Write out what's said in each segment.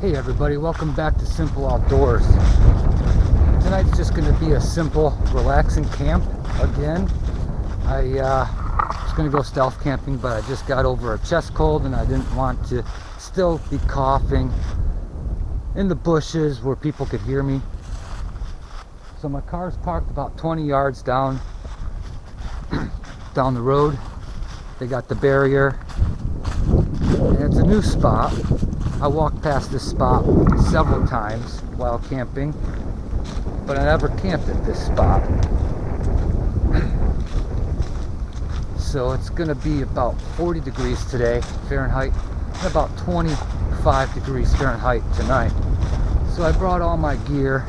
Hey everybody, welcome back to Simple Outdoors. Tonight's just going to be a simple, relaxing camp again. I was going to go stealth camping, but I just got over a chest cold and I didn't want to still be coughing in the bushes where people could hear me. So my car's parked about 20 yards down the road. They got the barrier, and it's a new spot. I walked past this spot several times while camping, but I never camped at this spot. So it's going to be about 40 degrees today, Fahrenheit, and about 25 degrees Fahrenheit tonight. So I brought all my gear.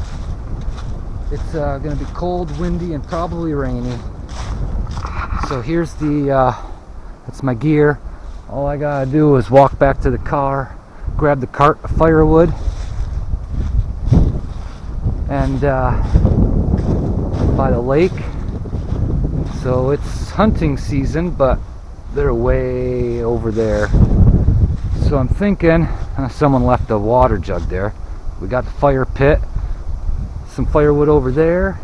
It's going to be cold, windy, and probably rainy. So here's that's my gear. All I gotta do is walk back to the car, grab the cart of firewood, and by the lake. So it's hunting season, but they're way over there. So I'm thinking, someone left a water jug there. We got the fire pit, some firewood over there,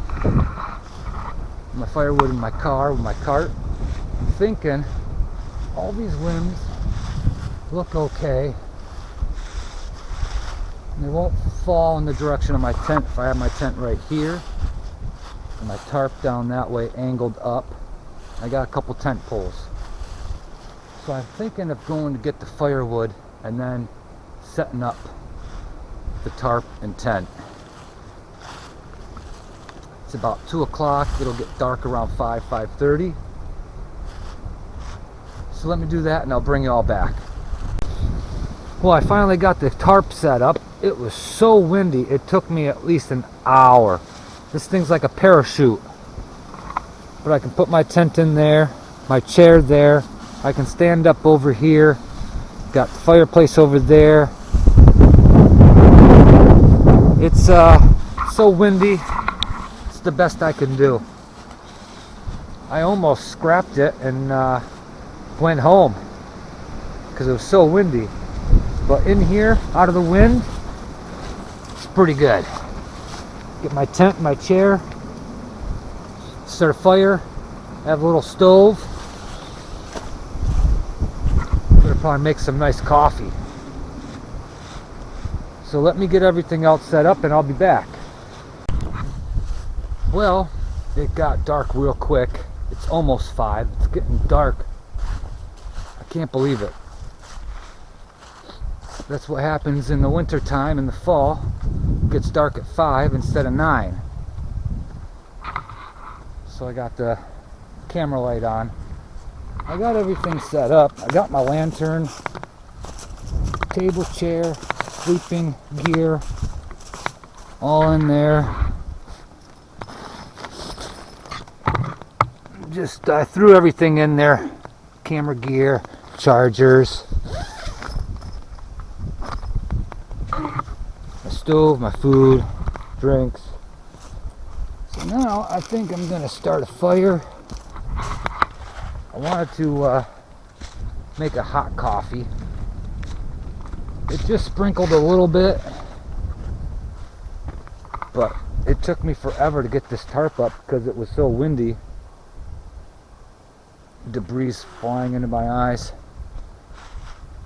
my firewood in my car with my cart. I'm thinking all these limbs look okay. And they won't fall in the direction of my tent if I have my tent right here and my tarp down that way angled up. I got a couple tent poles. So I'm thinking of going to get the firewood and then setting up the tarp and tent. It's about 2 o'clock. It'll get dark around 5:30. So let me do that and I'll bring you all back. Well, I finally got the tarp set up. It was so windy, it took me at least an hour. This thing's like a parachute. But I can put my tent in there, my chair there. I can stand up over here. Got the fireplace over there. It's so windy. It's the best I can do. I almost scrapped it and went home because it was so windy. But in here, out of the wind, it's pretty good. Get my tent, my chair, start a fire, have a little stove. Gonna probably make some nice coffee. So let me get everything else set up and I'll be back. Well, it got dark real quick. It's almost 5. It's getting dark. I can't believe it. That's what happens in the winter time. In the fall, it gets dark at 5 instead of 9. So I got the camera light on. I got everything set up. I got my lantern, table, chair, sleeping gear, all in there. I threw everything in there. Camera gear, chargers, my stove, my food, drinks. So now I think I'm gonna start a fire. I wanted to make a hot coffee. It just sprinkled a little bit, but it took me forever to get this tarp up because it was so windy. Debris flying into my eyes.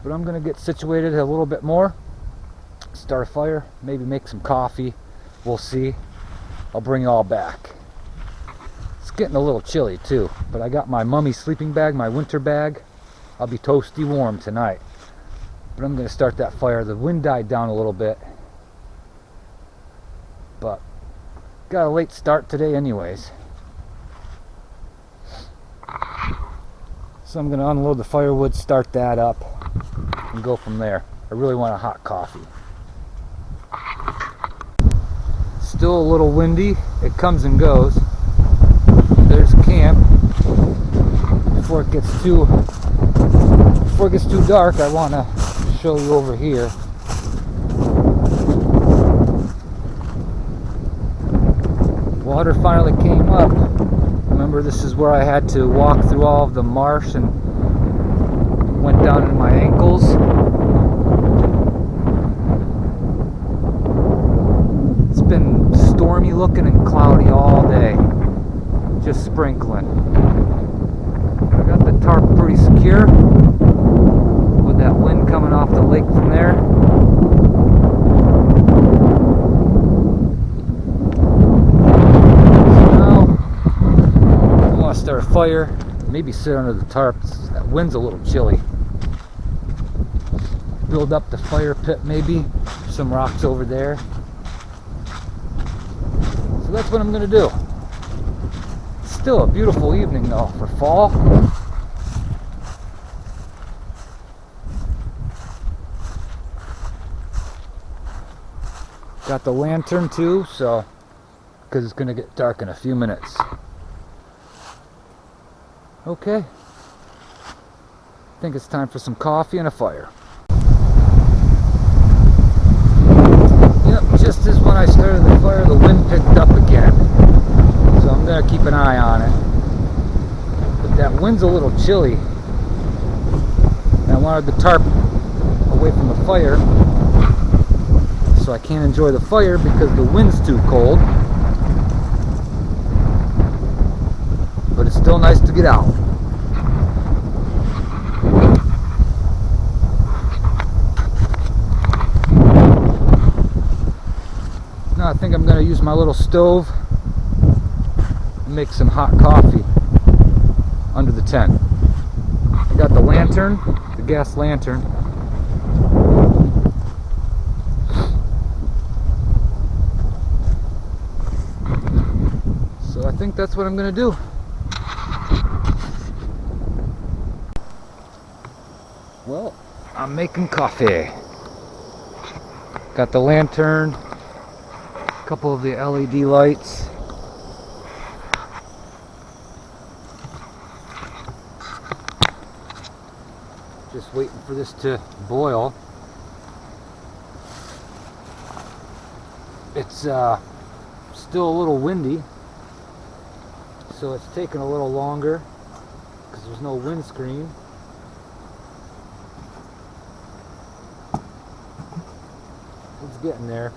But I'm gonna get situated a little bit more, start a fire, maybe make some coffee. We'll see. I'll bring you all back. It's getting a little chilly too, but I got my mummy sleeping bag, my winter bag. I'll be toasty warm tonight. But I'm gonna start that fire. The wind died down a little bit, but got a late start today anyways. So I'm going to unload the firewood, start that up, and go from there. I really want a hot coffee. Still a little windy. It comes and goes. There's camp. Before it gets too dark, I want to show you over here. Water finally came up. Remember, this is where I had to walk through all of the marsh and went down to my ankles. looking and cloudy all day. Just sprinkling. I got the tarp pretty secure with that wind coming off the lake from there. So now I want to start a fire, maybe sit under the tarp. That wind's a little chilly. Build up the fire pit, maybe some rocks over there. So that's what I'm gonna do. Still a beautiful evening though for fall. Got the lantern too, so because it's gonna get dark in a few minutes. Okay, I think it's time for some coffee and a fire. Yep, just as when I started the fire, the wind picked up again. So I'm gonna keep an eye on it. But that wind's a little chilly. And I wanted the tarp away from the fire, so I can't enjoy the fire because the wind's too cold. But it's still nice to get out. Now I think I'm going to use my little stove and make some hot coffee under the tent. I got the lantern, the gas lantern. So I think that's what I'm going to do. Well, I'm making coffee. Got the lantern, a couple of the LED lights. Just waiting for this to boil. It's still a little windy, so it's taking a little longer because there's no windscreen. It's getting there.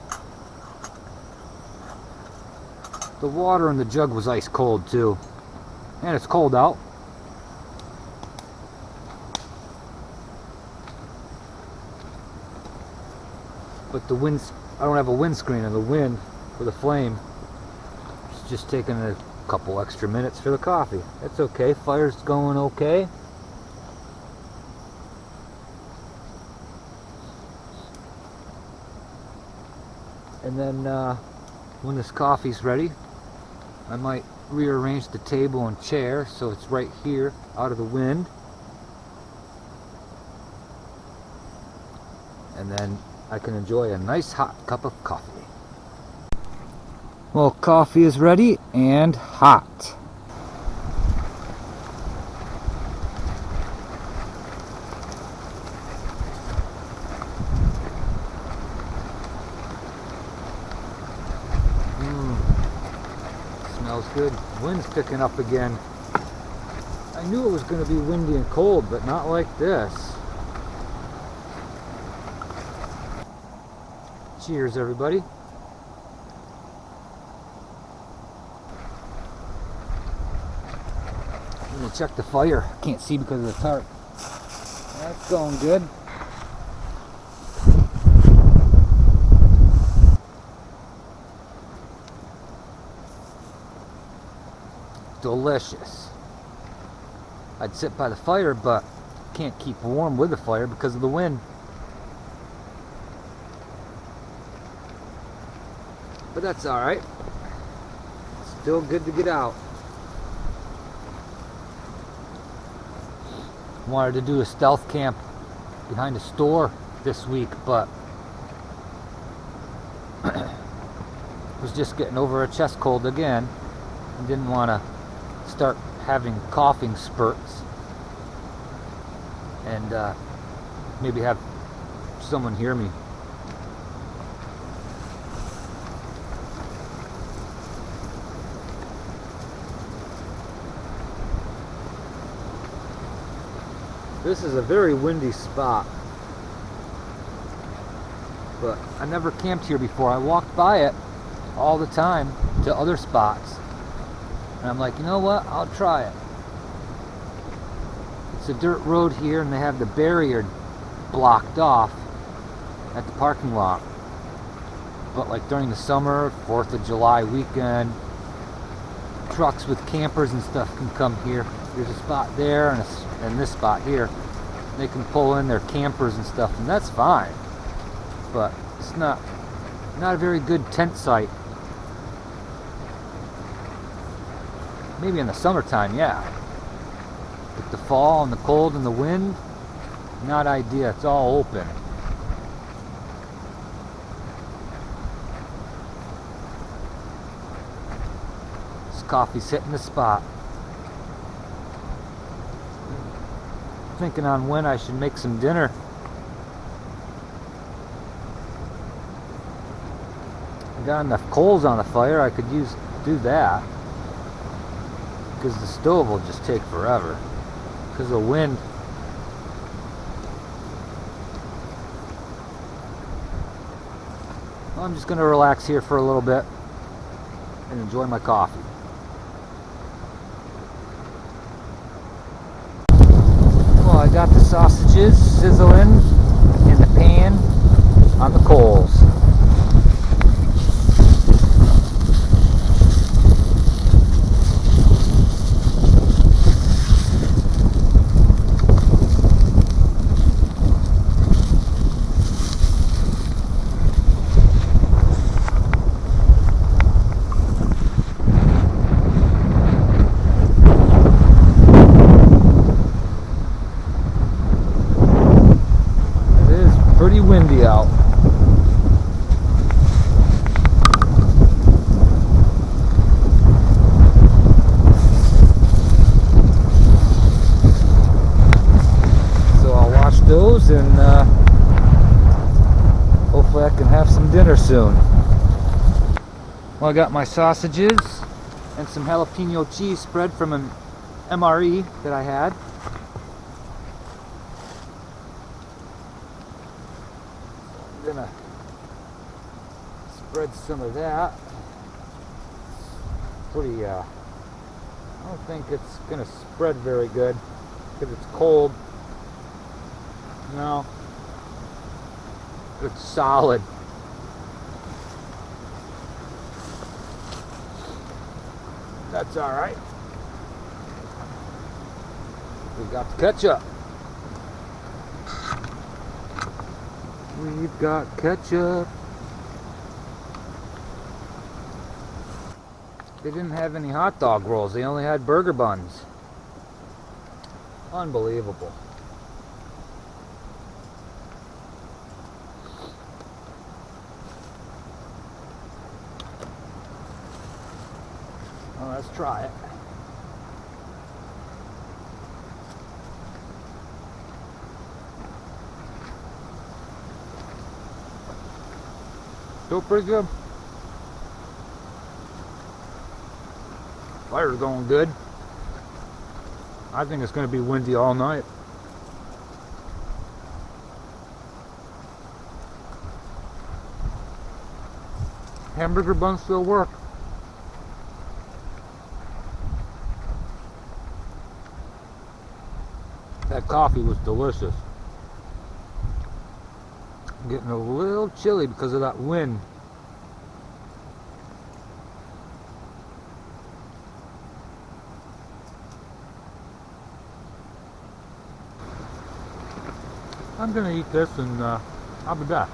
The water in the jug was ice cold too, and it's cold out. But the wind, I don't have a windscreen, and the wind for the flame is just taking a couple extra minutes for the coffee. That's okay. Fire's going okay. And then when this coffee's ready, I might rearrange the table and chair so it's right here out of the wind. And then I can enjoy a nice hot cup of coffee. Well, coffee is ready and hot. Smells good. Wind's picking up again. I knew it was going to be windy and cold, but not like this. Cheers, everybody. I'm going to check the fire. Can't see because of the tarp. That's going good. Delicious. I'd sit by the fire, but can't keep warm with the fire because of the wind. But that's alright. Still good to get out. Wanted to do a stealth camp behind a store this week, but was just getting over a chest cold again and didn't want to start having coughing spurts and maybe have someone hear me. This is a very windy spot, but I never camped here before. I walked by it all the time. to other spots. And I'm like, you know what? I'll try it. It's a dirt road here, and they have the barrier blocked off at the parking lot. But like during the summer, 4th of July weekend, trucks with campers and stuff can come here. There's a spot there and this spot here. They can pull in their campers and stuff, and that's fine. But it's not a very good tent site. Maybe in the summertime, yeah. But the fall and the cold and the wind, not ideal. It's all open. This coffee's hitting the spot. Thinking on when I should make some dinner. I got enough coals on the fire, I could do that. Because the stove will just take forever. Because of the wind. Well, I'm just going to relax here for a little bit and enjoy my coffee. Well, I got the sausages sizzling in the pan on the coals. Pretty windy out. So I'll wash those and hopefully I can have some dinner soon. Well, I got my sausages and some jalapeno cheese spread from an MRE that I had. I'm gonna spread some of that. Pretty I don't think it's gonna spread very good because it's cold. No, it's solid. That's all right. We got the ketchup. We've got ketchup. They didn't have any hot dog rolls. They only had burger buns. Unbelievable. Well, let's try it. Still pretty good. Fire's going good. I think it's going to be windy all night. Hamburger buns still work. That coffee was delicious. Getting a little chilly because of that wind. I'm gonna eat this and I'll be back.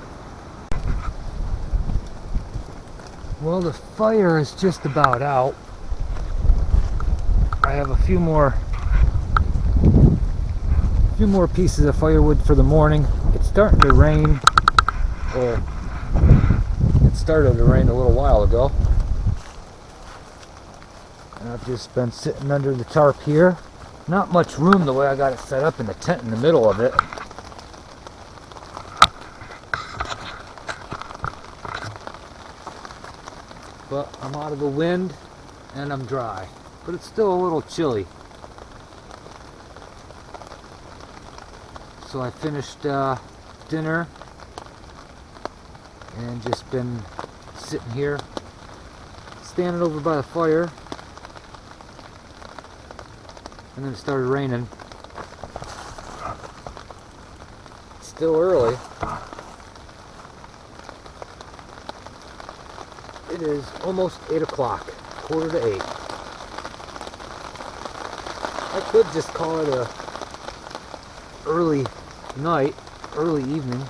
Well, the fire is just about out. I have a few more pieces of firewood for the morning. It's starting to rain. Or it started to rain a little while ago. And I've just been sitting under the tarp here. Not much room the way I got it set up in the tent in the middle of it. But I'm out of the wind and I'm dry. But it's still a little chilly. So I finished dinner and just been sitting here. It's standing over by the fire, and then it started raining. It's still early. It is almost 8 o'clock, quarter to 8. I could just call it a early night, early evening.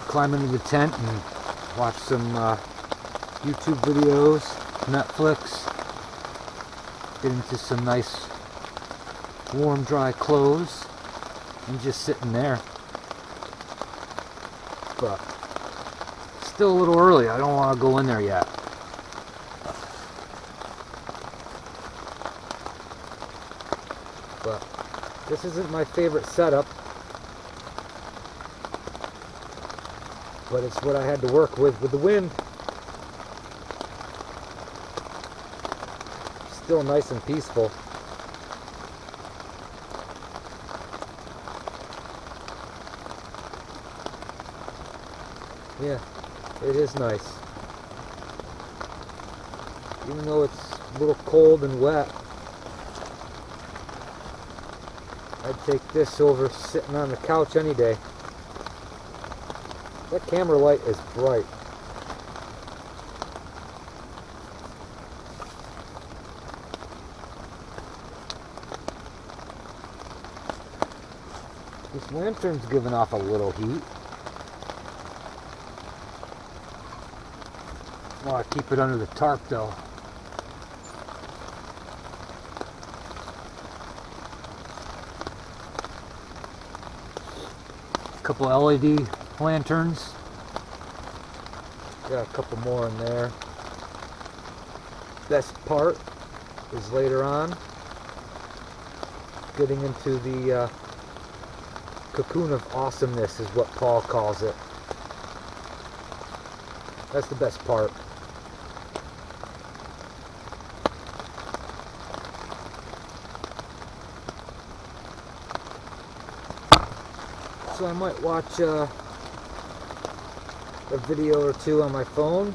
Climb into the tent and watch some YouTube videos, Netflix, get into some nice warm dry clothes and just sitting there. But still a little early, I don't want to go in there yet. But this isn't my favorite setup, but it's what I had to work with the wind. Still nice and peaceful. Yeah, it is nice. Even though it's a little cold and wet, I'd take this over sitting on the couch any day. That camera light is bright. This lantern's giving off a little heat. Well, I keep it under the tarp though. A couple LED lanterns. Got a couple more in there. Best part is later on getting into the cocoon of awesomeness is what Paul calls it. That's the best part. So I might watch a video or two on my phone,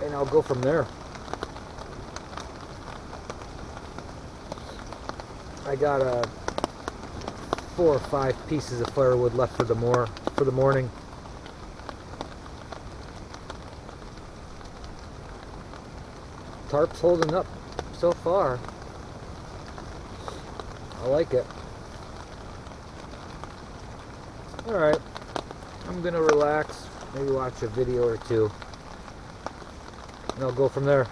and I'll go from there. I got 4 or 5 pieces of firewood left for the morning. Tarp's holding up so far. I like it. Alright, I'm gonna relax, maybe watch a video or two, and I'll go from there.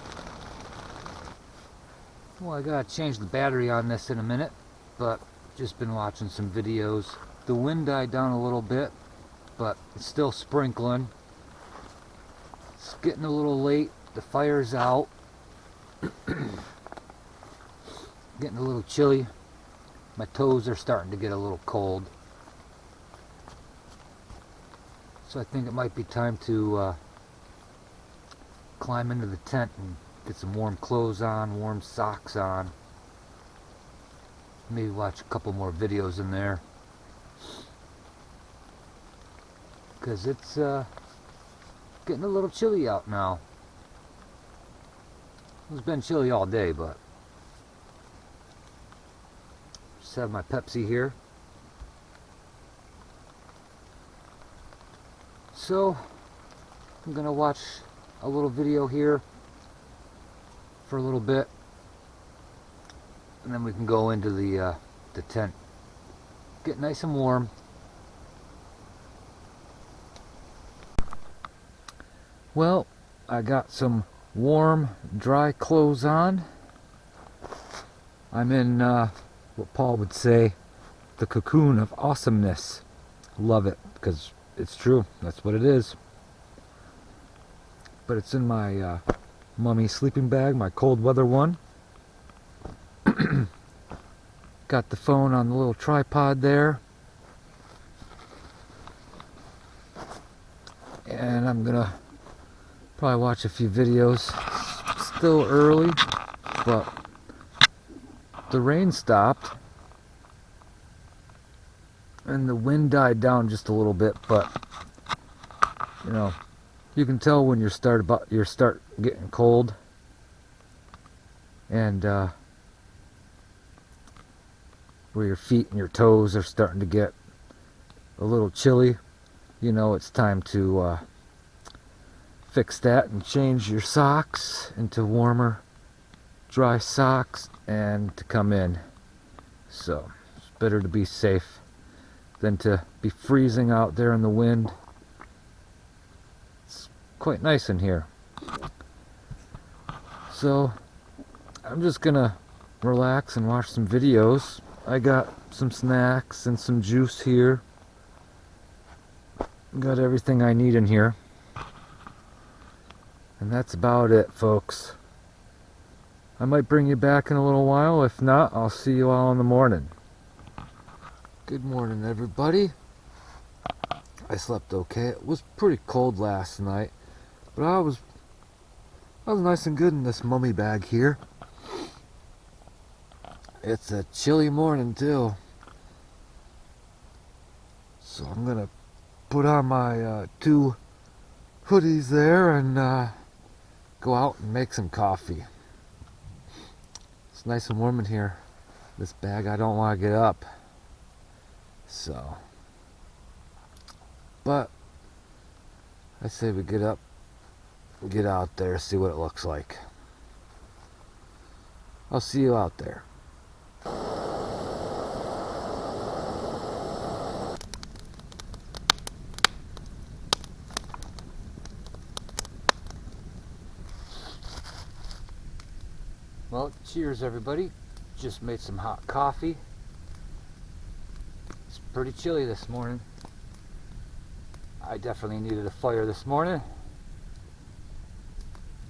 Well, I gotta change the battery on this in a minute, but just been watching some videos. The wind died down a little bit, but it's still sprinkling. It's getting a little late, the fire's out. Getting a little chilly. My toes are starting to get a little cold. So I think it might be time to climb into the tent and get some warm clothes on, warm socks on. Maybe watch a couple more videos in there. Because it's getting a little chilly out now. It's been chilly all day, but just have my Pepsi here. So I'm gonna watch a little video here for a little bit, and then we can go into the tent, get nice and warm. Well, I got some warm, dry clothes on. I'm in what Paul would say, the cocoon of awesomeness. Love it, because it's true. That's what it is. But it's in my mummy sleeping bag, my cold weather one. Got the phone on the little tripod there. And I'm gonna probably watch a few videos. Still early, but the rain stopped and the wind died down just a little bit, but You know, you can tell when you start getting cold, and where your feet and your toes are starting to get a little chilly. You know it's time to fix that and change your socks into warmer, dry socks and to come in. So it's better to be safe than to be freezing out there in the wind. It's quite nice in here. So I'm just gonna relax and watch some videos. I got some snacks and some juice here. Got everything I need in here. And that's about it, folks. I might bring you back in a little while. If not, I'll see you all in the morning. Good morning, everybody. I slept okay. It was pretty cold last night, but I was nice and good in this mummy bag here. It's a chilly morning too, so I'm gonna put on my 2 hoodies there and go out and make some coffee. It's nice and warm in here. This bag, I don't want to get up. So, but I say we get up, get out there, see what it looks like. I'll see you out there. Well, cheers everybody. Just made some hot coffee. It's pretty chilly this morning. I definitely needed a fire this morning.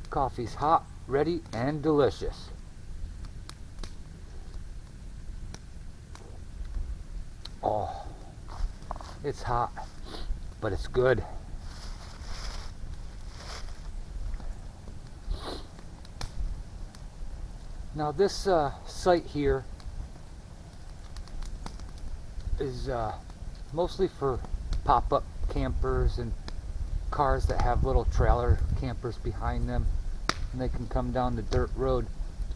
Coffee's hot, ready, and delicious. Oh, it's hot, but it's good. Now this site here is mostly for pop-up campers and cars that have little trailer campers behind them, and they can come down the dirt road.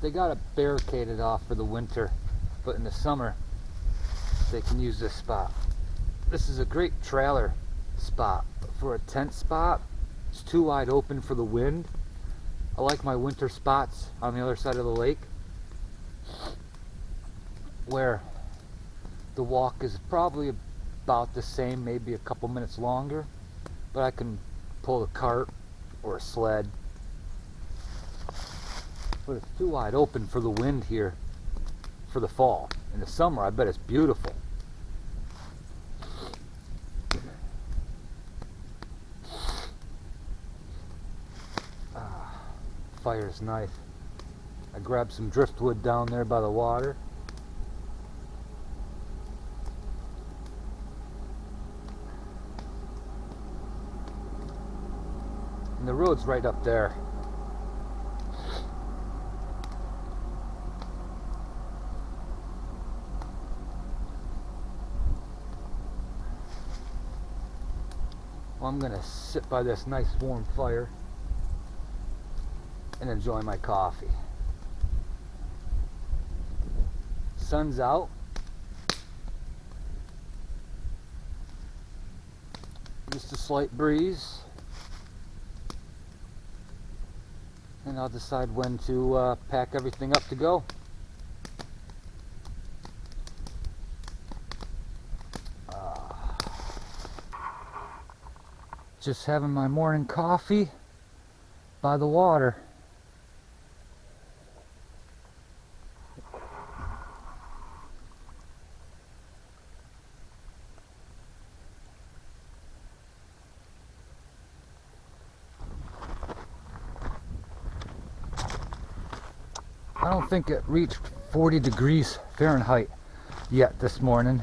They got it barricaded off for the winter, but in the summer they can use this spot. This is a great trailer spot, but for a tent spot, it's too wide open for the wind. I like my winter spots on the other side of the lake, where the walk is probably about the same, maybe a couple minutes longer, but I can pull a cart or a sled. But it's too wide open for the wind here for the fall. In the summer, I bet it's beautiful. Fire's nice. I grabbed some driftwood down there by the water. And the road's right up there. Well, I'm gonna sit by this nice warm fire and enjoy my coffee. Sun's out. Just a slight breeze. And I'll decide when to pack everything up to go. Just having my morning coffee by the water. I don't think it reached 40 degrees Fahrenheit yet this morning.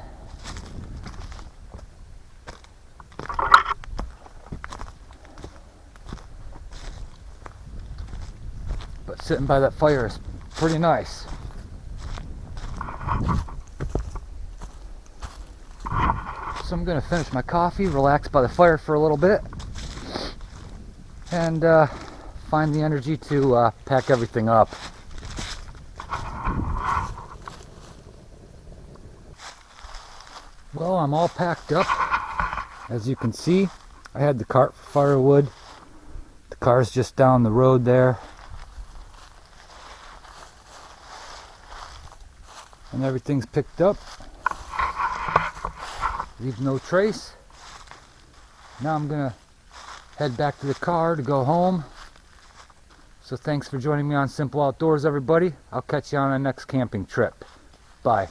But sitting by that fire is pretty nice. So I'm gonna finish my coffee, relax by the fire for a little bit, and find the energy to pack everything up. Well, I'm all packed up. As you can see, I had the cart for firewood. The car's just down the road there. And everything's picked up. Leave no trace. Now I'm gonna head back to the car to go home. So thanks for joining me on Simple Outdoors, everybody. I'll catch you on the next camping trip. Bye.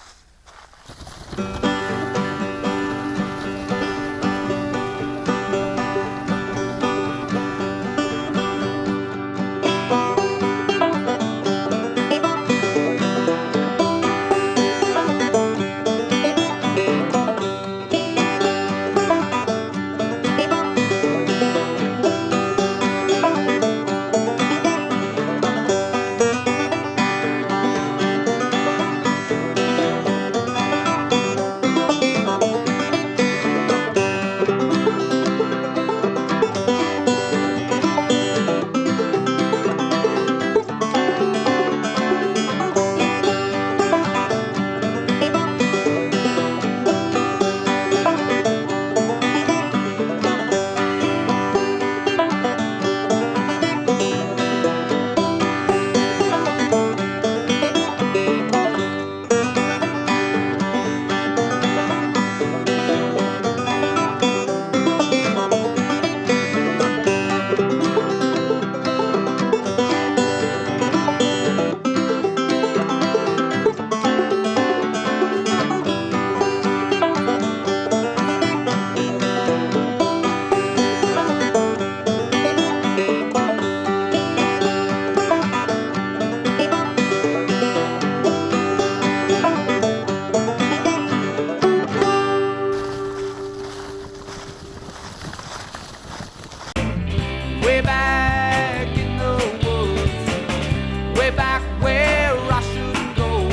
Way back in the woods, way back where I shouldn't go,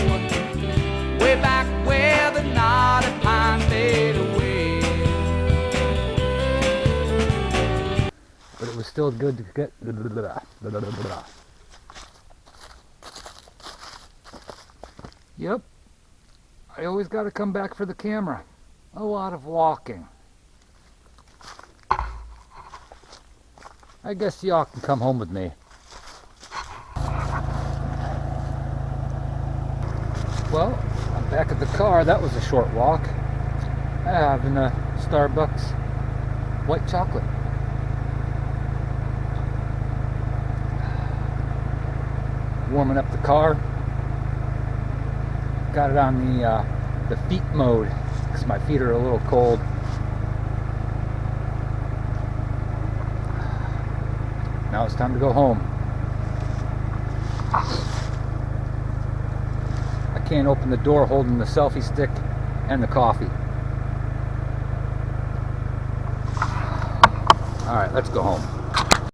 way back where the knotty pine fade away. But it was still good to get. Yep. I always got to come back for the camera. A lot of walking. I guess y'all can come home with me. Well, I'm back at the car. That was a short walk. I'm having a Starbucks white chocolate. Warming up the car. Got it on the feet mode because my feet are a little cold. Now it's time to go home. I can't open the door holding the selfie stick and the coffee. All right, let's go home.